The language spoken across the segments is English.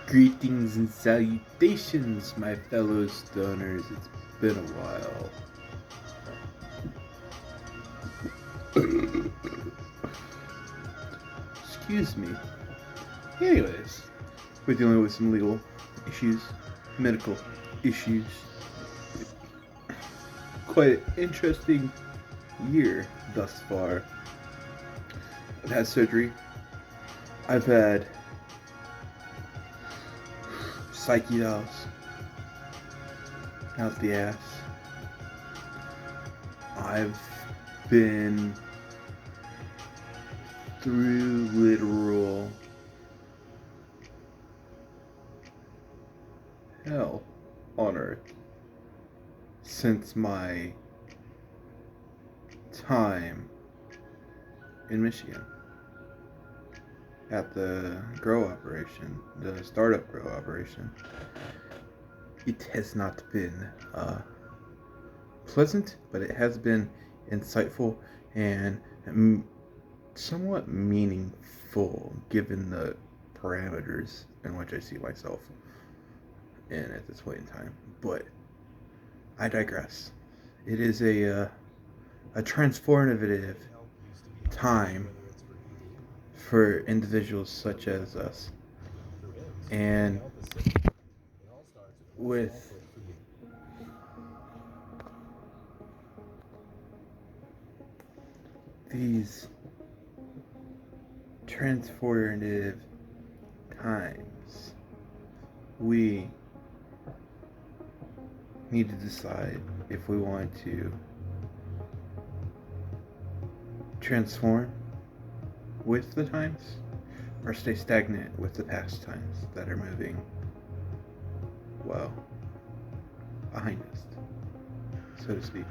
Greetings and salutations, my fellow stoners. It's been a while. Excuse me. Anyways, we're dealing with some legal issues, medical issues. Quite an interesting year thus far. I've had surgery. I've had psyche dolls out the ass. I've been through literal hell on earth since my time in Michigan at the grow operation, the startup grow operation. It has not been pleasant, but it has been insightful and somewhat meaningful given the parameters in which I see myself in at this point in time. But I digress. It is a transformative time for individuals such as us. And with these transformative times, we need to decide if we want to transform with the times or stay stagnant with the past times that are moving, well, behind us, so to speak.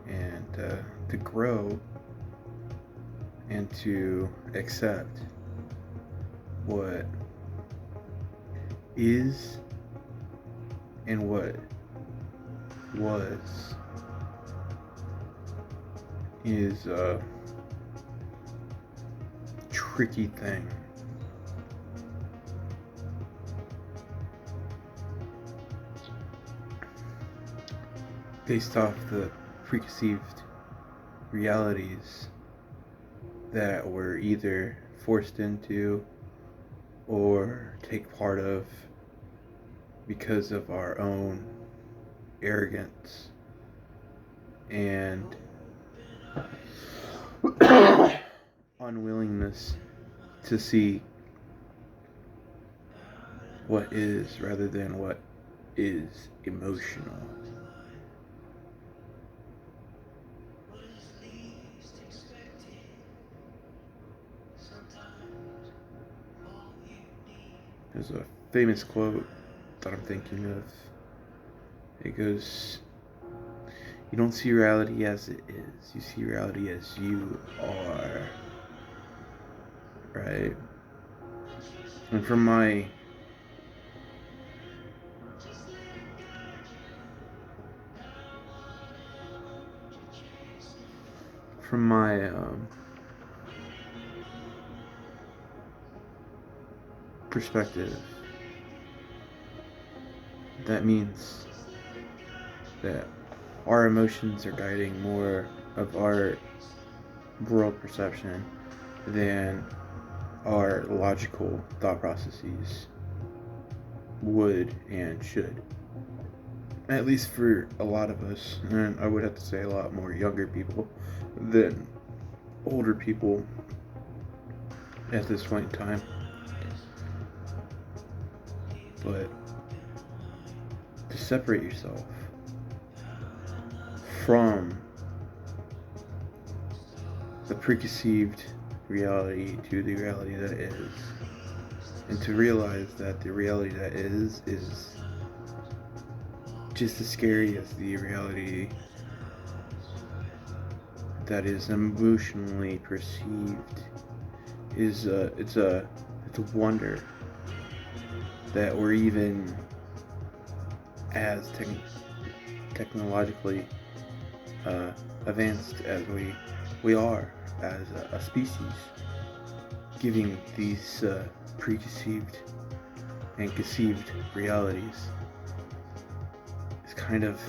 And to grow and to accept what is and what was is a tricky thing. Based off the preconceived realities that we're either forced into or take part of because of our own arrogance and unwillingness to see what is rather than what is emotional. There's a famous quote that I'm thinking of. It goes, "You don't see reality as it is, you see reality as you are." Right? And from my perspective, that means that our emotions are guiding more of our world perception than our logical thought processes would and should. At least for a lot of us, and I would have to say a lot more younger people than older people at this point in time. But to separate yourself from the preconceived reality to the reality that is, and to realize that the reality that is just as scary as the reality that is emotionally perceived. It's a wonder that we're even as technologically advanced as we are as a species. giving these preconceived and conceived realities is kind of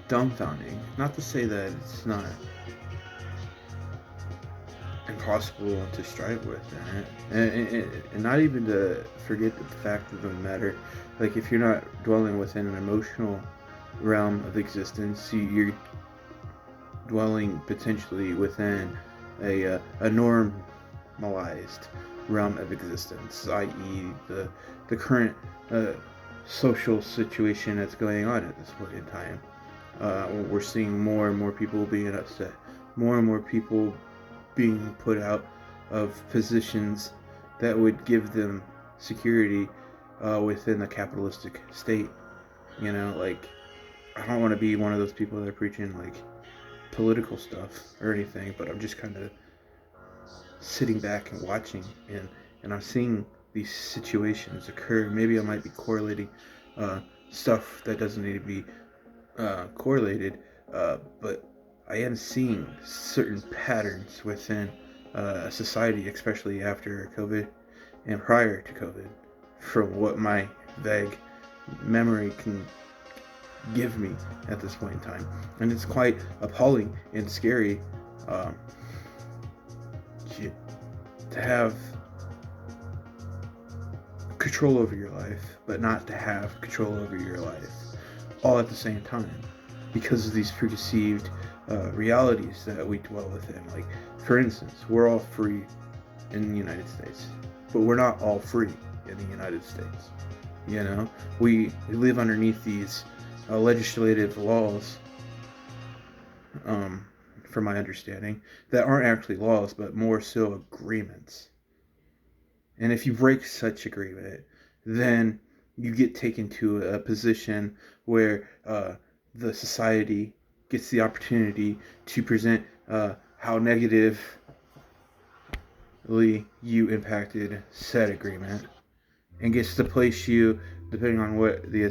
dumbfounding. Not to say that it's not impossible to strive with, and not even to forget the fact of the matter. Like, if you're not dwelling within an emotional realm of existence, you're dwelling potentially within a normalized realm of existence, i.e., the current social situation that's going on at this point in time. We're seeing more and more people being upset, more and more people being put out of positions that would give them security within the capitalistic state. You know, like, I don't want to be one of those people that are preaching like political stuff or anything, but I'm just kind of sitting back and watching, and I'm seeing these situations occur. Maybe I might be correlating stuff that doesn't need to be correlated, but I am seeing certain patterns within society, especially after COVID and prior to COVID, from what my vague memory can give me at this point in time. And it's quite appalling and scary um, to have control over your life, but not to have control over your life all at the same time, because of these preconceived realities that we dwell within. Like, for instance, we're all free in the United States, but we're not all free in the United States. You know, we live underneath these legislative laws, from my understanding, that aren't actually laws, but more so agreements. And if you break such agreement, then you get taken to a position where the society gets the opportunity to present how negatively you impacted said agreement, and gets to place you, depending on what the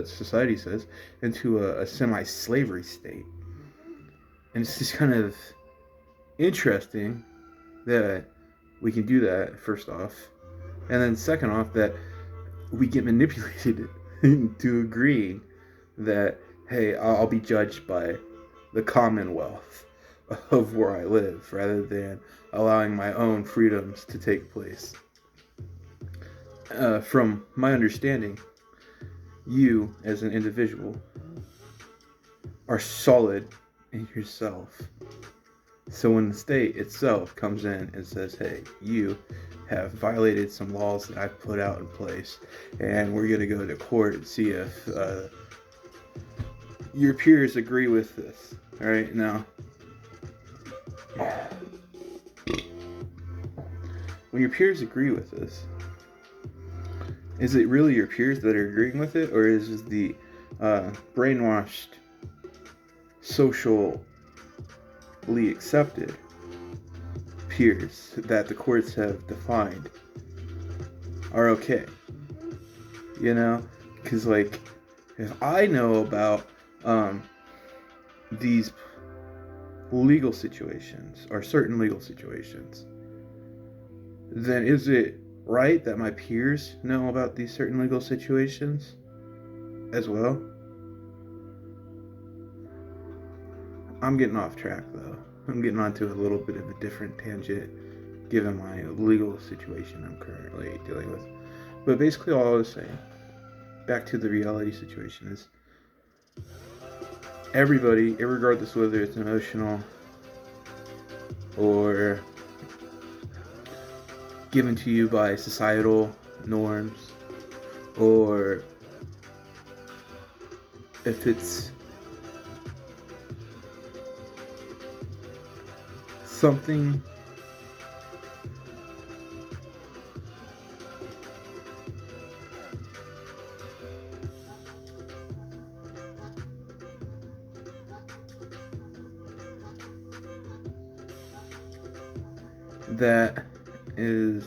society says, into a semi-slavery state. And it's just kind of interesting that we can do that, first off. And then second off, that we get manipulated into agreeing that, hey, I'll be judged by the commonwealth of where I live, rather than allowing my own freedoms to take place. From my understanding, you as an individual are solid in yourself. So when the state itself comes in and says, hey, you have violated some laws that I've put out in place, and we're going to go to court and see if your peers agree with this. All right, now, when your peers agree with this, is it really your peers that are agreeing with it, or is it the brainwashed, socially accepted peers that the courts have defined are okay? You know, because, like, if I know about these legal situations, or certain legal situations, then is it right that my peers know about these certain legal situations as well? I'm getting off track, though. I'm getting onto a little bit of a different tangent, given my legal situation I'm currently dealing with. But basically, all I was saying, back to the reality situation, is everybody, regardless whether it's emotional or given to you by societal norms, or if it's something that is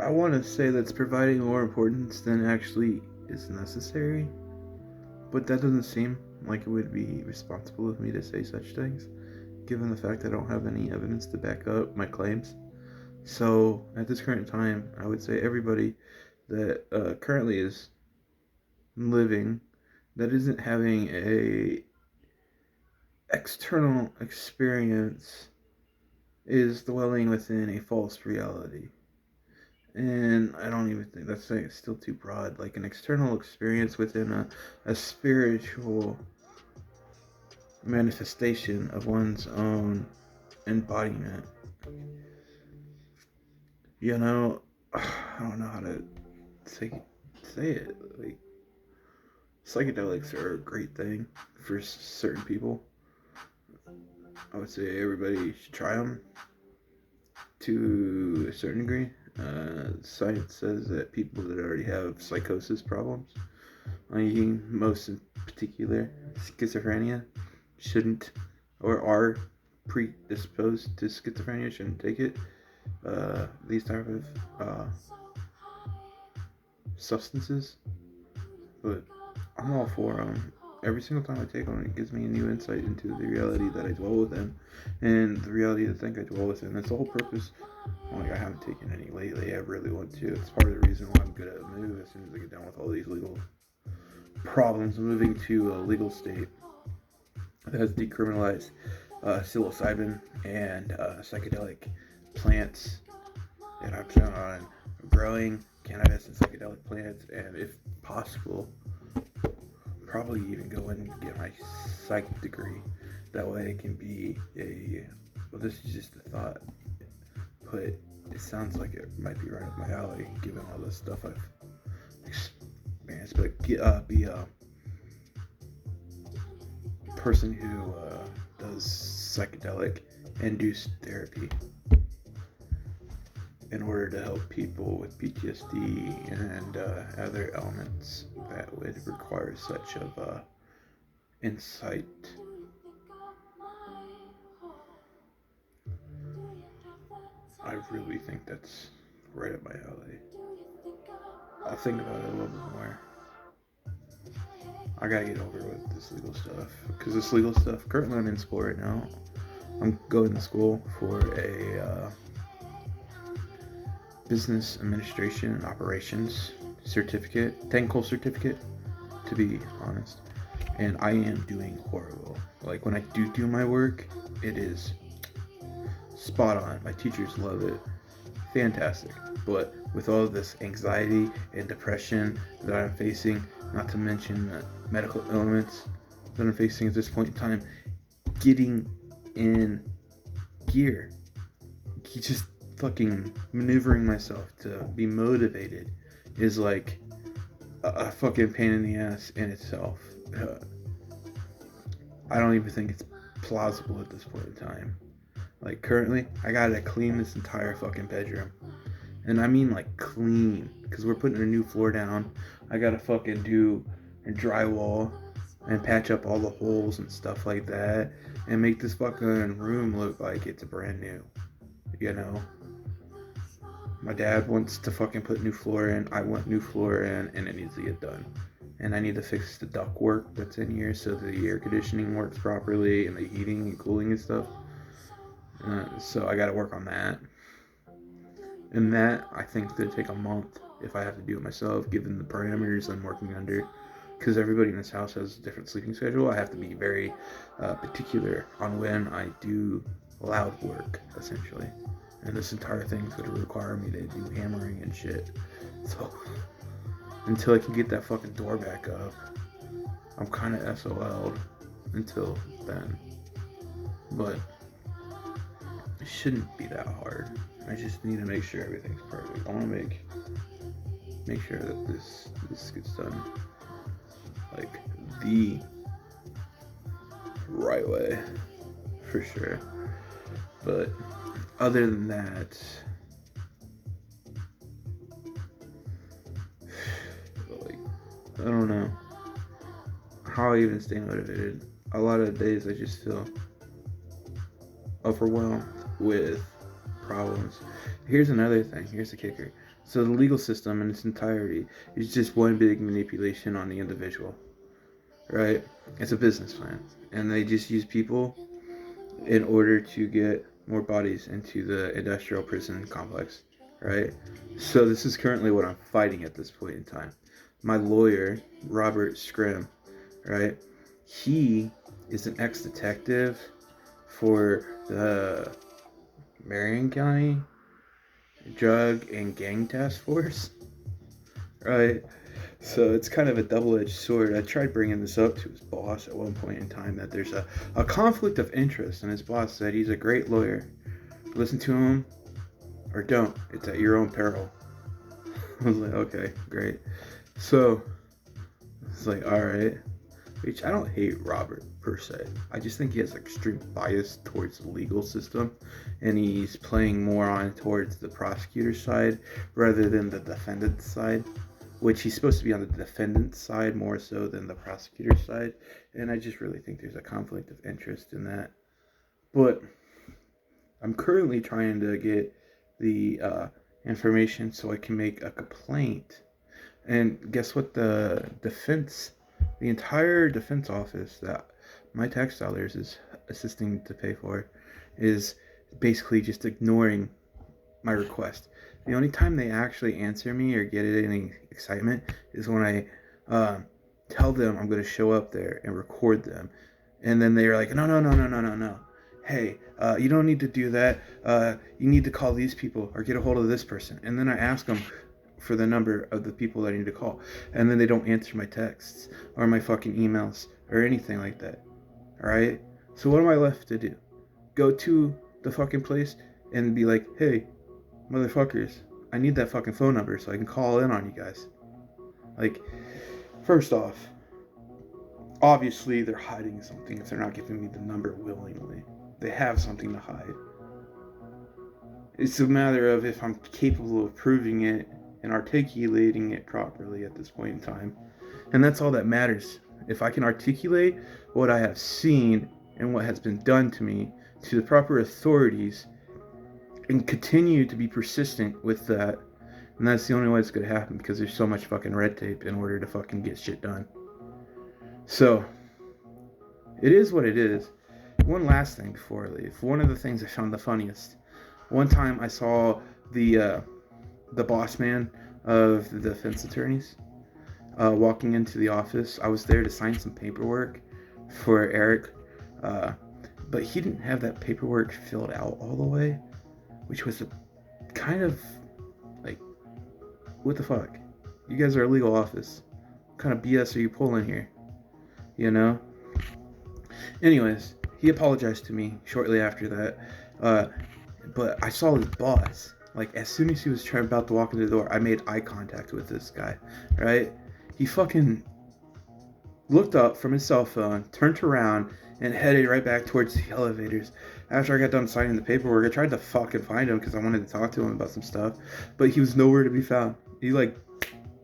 I want to say that's providing more importance than actually is necessary, but that doesn't seem like it would be responsible of me to say such things, given the fact I don't have any evidence to back up my claims. So, at this current time, I would say everybody that currently is living that isn't having a external experience is dwelling within a false reality. And I don't even think that's like still too broad. Like an external experience within a spiritual manifestation of one's own embodiment. You know, I don't know how to say it. Like psychedelics are a great thing for certain people. I would say everybody should try them to a certain degree. Science says that people that already have psychosis problems, most in particular schizophrenia, shouldn't or are predisposed to schizophrenia shouldn't take it. These type of substances, but I'm all for them. Every single time I take one, it gives me a new insight into the reality that I dwell within, and the reality I think I dwell within. That's the whole purpose. Like I haven't taken any lately. I really want to. It's part of the reason why I'm good at move. As soon as I get done with all these legal problems, moving to a legal state that has decriminalized psilocybin and psychedelic plants, and I'm planning on growing cannabis and psychedelic plants, and if possible, probably even go in and get my psych degree. That way it can be a, well, this is just a thought, but it sounds like it might be right up my alley given all the stuff I've experienced. But be a person who does psychedelic induced therapy in order to help people with PTSD and other elements that would require such of insight. I really think that's right up my alley. I'll think about it a little bit more. I gotta get over with this legal stuff, because this legal stuff, currently I'm in school right now. I'm going to school for a business administration and operations certificate, technical certificate, to be honest. And I am doing horrible. Like when I do my work, it is spot on. My teachers love it. Fantastic. But with all of this anxiety and depression that I'm facing, not to mention the medical ailments that I'm facing at this point in time, getting in gear, just fucking maneuvering myself to be motivated is like a fucking pain in the ass in itself. I don't even think it's plausible at this point in time. Like currently, I gotta clean this entire fucking bedroom. And I mean like clean, because we're putting a new floor down. I gotta fucking do a drywall and patch up all the holes and stuff like that and make this fucking room look like it's brand new. You know? My dad wants to fucking put new floor in. I want new floor in, and it needs to get done. And I need to fix the ductwork that's in here so the air conditioning works properly and the heating and cooling and stuff. So I gotta work on that. And that, I think, is gonna take a month if I have to do it myself, given the parameters I'm working under. Because everybody in this house has a different sleeping schedule. I have to be very particular on when I do loud work, essentially. And this entire thing's going to require me to do hammering and shit. So, until I can get that fucking door back up, I'm kind of SOL'd until then. But it shouldn't be that hard. I just need to make sure everything's perfect. I want to make sure that this gets done like the right way, for sure. But other than that, like, I don't know how I even stay motivated. A lot of days I just feel overwhelmed with problems. Here's another thing. Here's the kicker. So the legal system in its entirety is just one big manipulation on the individual, right? It's a business plan, and they just use people in order to get more bodies into the industrial prison complex, right? So this is currently what I'm fighting at this point in time. My lawyer, Robert Scrim, right? He is an ex-detective for the Marion County Drug and Gang Task Force, right? So it's kind of a double-edged sword. I tried bringing this up to his boss at one point in time that there's a conflict of interest, and his boss said he's a great lawyer. Listen to him or don't. It's at your own peril. I was like, okay, great. So it's like, all right. Which I don't hate Robert per se. I just think he has extreme bias towards the legal system, and he's playing more on towards the prosecutor's side rather than the defendant's side, which he's supposed to be on the defendant's side more so than the prosecutor's side. And I just really think there's a conflict of interest in that. But I'm currently trying to get the information so I can make a complaint. And guess what? The entire defense office that my tax dollars is assisting to pay for, is basically just ignoring my request. The only time they actually answer me or get any excitement is when I tell them I'm going to show up there and record them. And then they're like, no, no, no, no, no, no, no. Hey, you don't need to do that. You need to call these people or get a hold of this person. And then I ask them for the number of the people that I need to call. And then they don't answer my texts or my fucking emails or anything like that. Alright? So what am I left to do? Go to the fucking place and be like, hey, motherfuckers, I need that fucking phone number so I can call in on you guys. Like, first off, obviously they're hiding something if they're not giving me the number willingly. They have something to hide. It's a matter of if I'm capable of proving it and articulating it properly at this point in time. And that's all that matters. If I can articulate what I have seen and what has been done to me to the proper authorities and continue to be persistent with that, and that's the only way it's going to happen, because there's so much fucking red tape in order to fucking get shit done. So, it is what it is. One last thing before I leave. One of the things I found the funniest. One time I saw the boss man of the defense attorneys walking into the office. I was there to sign some paperwork for Eric, but he didn't have that paperwork filled out all the way, which was a kind of like, what the fuck? You guys are a legal office. What kind of BS are you pulling here? You know? Anyways, he apologized to me shortly after that, but I saw his boss. Like, as soon as he was about to walk in the door, I made eye contact with this guy, right? He fucking looked up from his cell phone, turned around, and headed right back towards the elevators. After I got done signing the paperwork, I tried to fucking find him because I wanted to talk to him about some stuff, but he was nowhere to be found. He, like,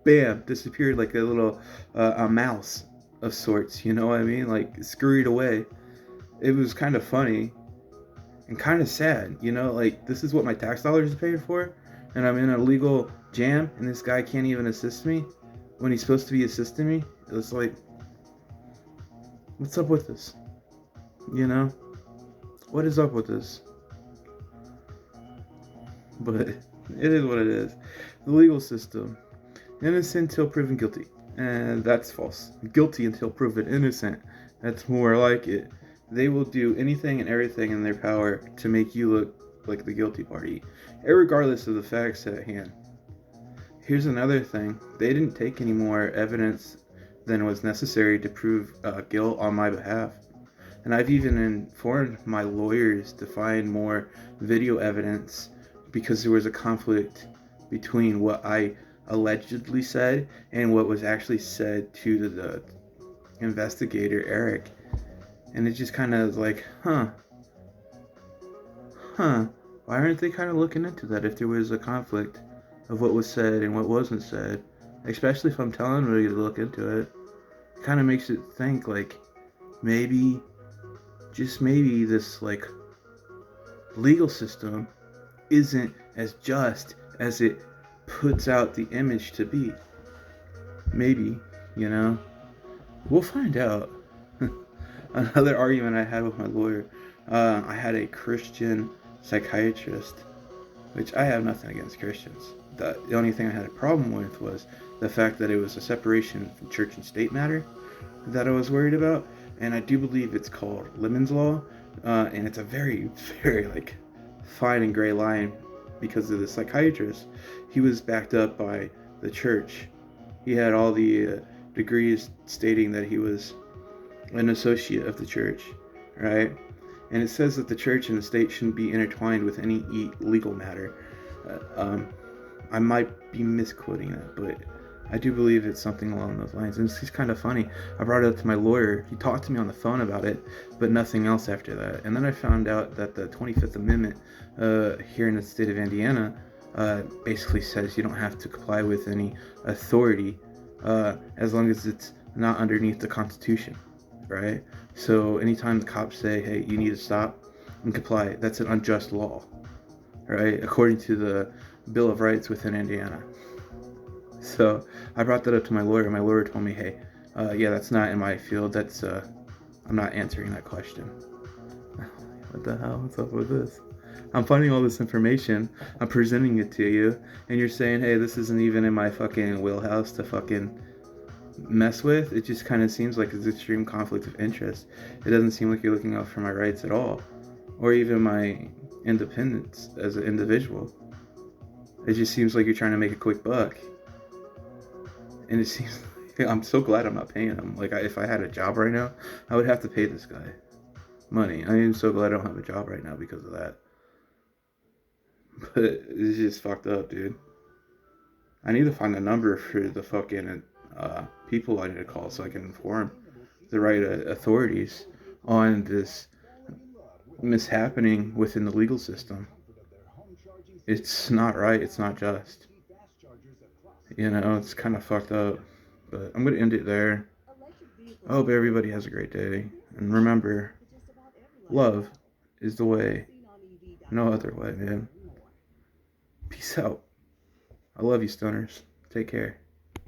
bam, disappeared like a little a mouse of sorts, you know what I mean? Like, scurried away. It was kind of funny and kind of sad, you know? Like, this is what my tax dollars are paid for, and I'm in a legal jam, and this guy can't even assist me when he's supposed to be assisting me. It was like, what's up with this? You know? What is up with this? But it is what it is. The legal system. Innocent until proven guilty. And that's false. Guilty until proven innocent. That's more like it. They will do anything and everything in their power to make you look like the guilty party, irregardless of the facts at hand. Here's another thing. They didn't take any more evidence than was necessary to prove guilt on my behalf. And I've even informed my lawyers to find more video evidence because there was a conflict between what I allegedly said and what was actually said to the investigator, Eric. And it just kind of like, why aren't they kind of looking into that if there was a conflict of what was said and what wasn't said? Especially if I'm telling them to look into it. It kind of makes it think like, maybe, just maybe, this like legal system isn't as just as it puts out the image to be. Maybe, you know? We'll find out. Another argument I had with my lawyer, I had a Christian psychiatrist, which I have nothing against Christians. The only thing I had a problem with was the fact that it was a separation from church and state matter that I was worried about. And I do believe it's called Lemons Law, and it's a very, very like fine and gray line because of the psychiatrist. He was backed up by the church. He had all the degrees stating that he was an associate of the church, right? And it says that the church and the state shouldn't be intertwined with any legal matter. I might be misquoting that, but I do believe it's something along those lines. And it's kind of funny. I brought it up to my lawyer. He talked to me on the phone about it, but nothing else after that. And then I found out that the 25th Amendment here in the state of Indiana basically says you don't have to comply with any authority as long as it's not underneath the Constitution, right? So anytime the cops say, hey, you need to stop and comply, that's an unjust law, right? According to the Bill of Rights within Indiana. So I brought that up to my lawyer. My lawyer told me, hey, yeah, that's not in my field. I'm not answering that question. What the hell? What's up with this? I'm finding all this information. I'm presenting it to you. And you're saying, hey, this isn't even in my fucking wheelhouse to fucking mess with. It just kind of seems like it's extreme conflict of interest. It doesn't seem like you're looking out for my rights at all. Or even my independence as an individual. It just seems like you're trying to make a quick buck. And it seems like, I'm so glad I'm not paying him. Like, if I had a job right now, I would have to pay this guy money. I am so glad I don't have a job right now because of that. But it's just fucked up, dude. I need to find a number for the fucking people I need to call so I can inform the right authorities on this mishappening within the legal system. It's not right. It's not just. You know, it's kind of fucked up. But I'm going to end it there. I hope everybody has a great day. And remember, love is the way. No other way, man. Peace out. I love you, stoners. Take care.